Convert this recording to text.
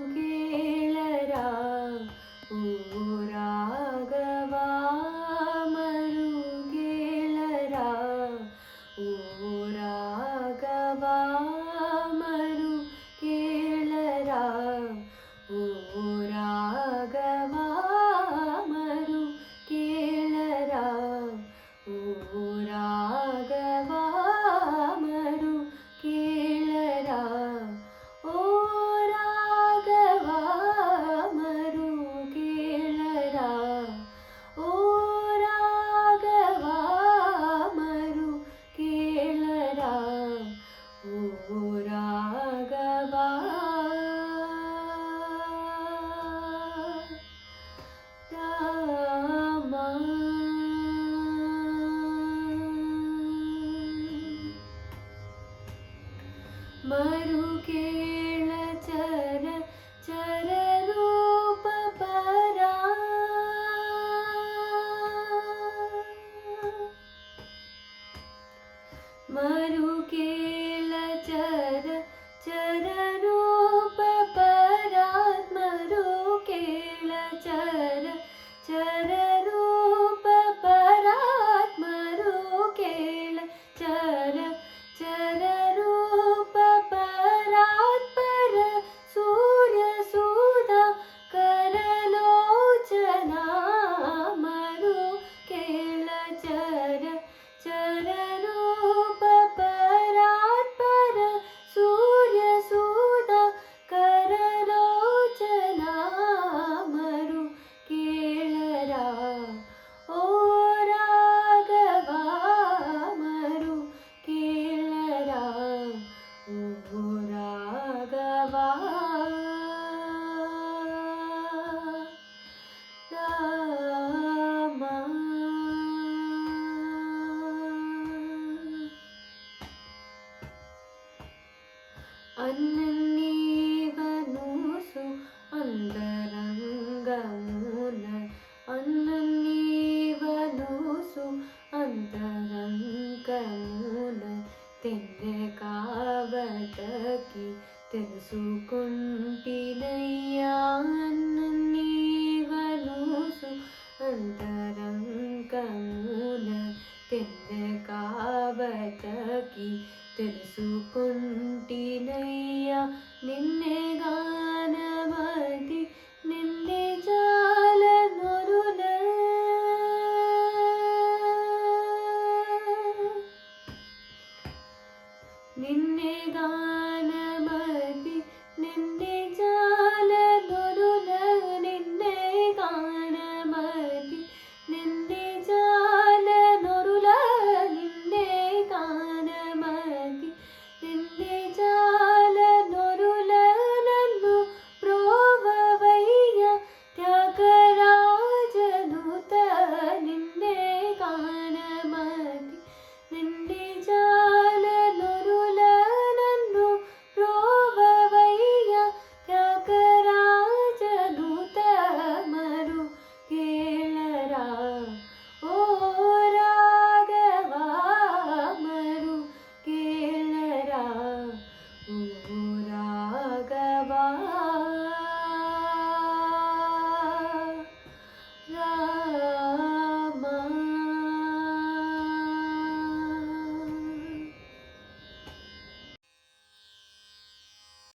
మరుగేళరా ఓ రాఘవా మరుగేళరా ఓ రాఘవా మరుగేళరా ఓ రాఘవా మరుగేళరా ఓ రాఘవా మరుగేళరా ఓ రాఘవా మరుగేళరా ఓ రాఘవా మరుగేళరా ఓ రాఘవా రామా మరుగేళ చర చర రూప పరా మరుగేళ చర చర రూప పరా మరుగేళ చర చర రూప పరాత్ మరుగేళ చర చర రూప పరాత్ పర సూర్య సుధా కరలోచనా మరుగేళ చర చర రూప పరాత్ పర సూర్య సుధా కరలోచనా మరుగేళరా ఓ రాఘవా మరుగేళరా ఓ రాఘవా రామా అన్నీవనుసు అంతరంగమున అన్నీవనుసు అంతరంగమున తెన్నె కావటకి తెలుసుకుంటినయ్యా అన్నీవనుసు అంతరంగమున తెన్నె కావటకి తెలుసుకుంటినయ్యా నిన్నే గానమది నిన్నే జాల నొరుల నిన్నే గానమది